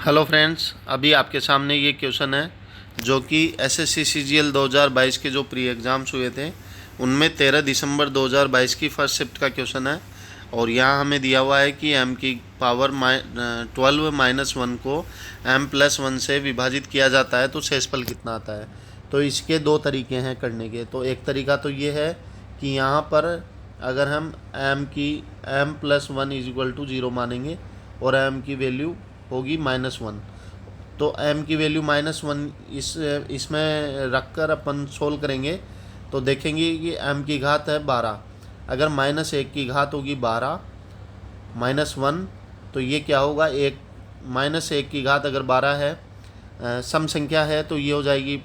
Hello friends, अभी आपके सामने ये क्वेश्चन है जो कि एसएससी सीजीएल 2022 के जो प्री एग्ज़ाम्स हुए थे उनमें 13 दिसंबर 2022 की फर्स्ट शिफ्ट का क्वेश्चन है। और यहाँ हमें दिया हुआ है कि m की पावर 12 - 1 को m+1 से विभाजित किया जाता है तो शेषफल कितना आता है। तो इसके दो तरीके हैं करने के। तो एक तरीका तो ये है कि यहाँ पर अगर हम m+1 = 0 मानेंगे और m की वैल्यू होगी -1, तो m की वैल्यू -1 इसमें रखकर अपन सोल्व करेंगे तो देखेंगे कि m की घात है 12। अगर -1 की घात होगी 12 -1, तो ये क्या होगा, -1 की घात अगर 12 है, सम संख्या है तो ये हो जाएगी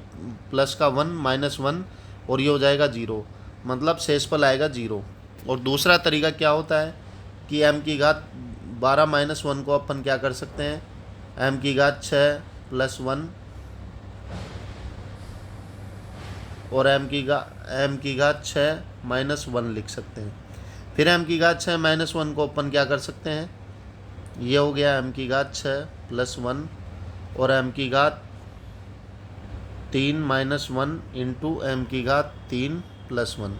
प्लस का 1 -1 और ये हो जाएगा 0, मतलब शेषफल आएगा 0। और दूसरा तरीका क्या होता है कि m की घात 12 -1 को अपन क्या कर सकते हैं, m की घात 6 + 1 और m की घात 6 - 1 लिख सकते हैं। फिर m की घात 6 - 1 को अपन क्या कर सकते हैं, ये हो गया m की घात 6 + 1 और m की घात 3 - 1 इंटू m की घात 3 + 1।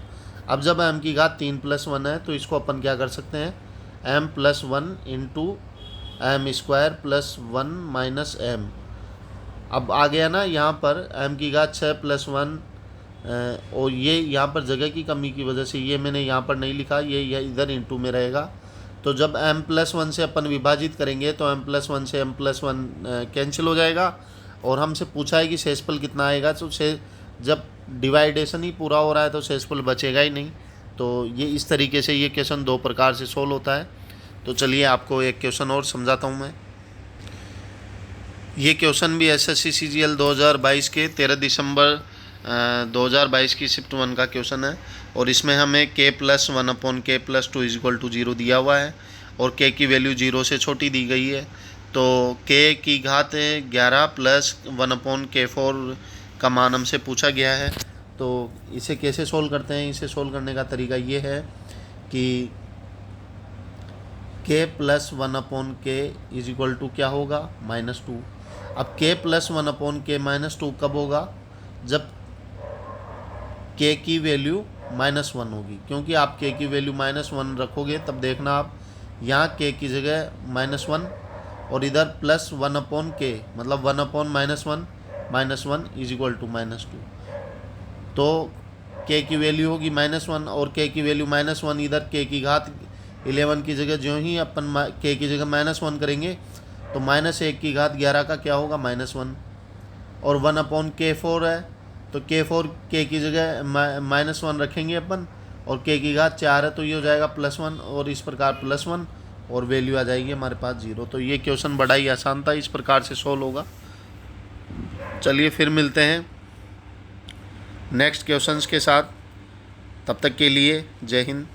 अब जब m की घात 3 + 1 है तो इसको अपन क्या कर सकते हैं, m+1 इंटू m² + 1 - m। अब आ गया ना यहाँ पर m की घात 6 + 1, और ये यहाँ पर जगह की कमी की वजह से ये मैंने यहाँ पर नहीं लिखा, ये इधर इंटू में रहेगा। तो जब m+1 से अपन विभाजित करेंगे तो m+1 से m+1 कैंसिल हो जाएगा और हमसे पूछा है कि शेषफल कितना आएगा। तो जब डिवाइडेशन ही पूरा हो रहा है तो शेषफल बचेगा ही नहीं। तो ये इस तरीके से ये क्वेश्चन दो प्रकार से सोल्व होता है। तो चलिए आपको एक क्वेश्चन और समझाता हूँ मैं। ये क्वेश्चन भी एसएससी सीजीएल 2022 के 13 दिसंबर 2022 की शिफ्ट 1 का क्वेश्चन है। और इसमें हमें k+1/k+2 = 0 दिया हुआ है और k की वैल्यू 0 से छोटी दी गई है। तो k की घात 11 + 1/k4 का मान हमसे पूछा गया है। तो इसे कैसे सोल्व करते हैं, इसे सोल्व करने का तरीका ये है कि k+1/k = क्या होगा, -2। अब k+1/k-2 कब होगा, जब k की वैल्यू -1 होगी। क्योंकि आप k की वैल्यू -1 रखोगे तब देखना आप यहाँ k की जगह -1 और इधर +1/k, मतलब 1/-1 -1 = -2। तो k की वैल्यू होगी -1 और k की वैल्यू -1, इधर k की घात 11 की जगह जो ही अपन k की जगह -1 करेंगे तो -1 की घात 11 का क्या होगा, -1 और 1/k4 है तो k4 k की जगह -1 रखेंगे अपन और k की घात 4 है तो ये हो जाएगा +1 और इस प्रकार +1 और वैल्यू आ जाएगी हमारे पास 0। तो ये क्वेश्चन बड़ा ही आसान था, इस प्रकार से सोल्व होगा। चलिए फिर मिलते हैं नेक्स्ट क्वेश्चंस के साथ, तब तक के लिए जय हिंद।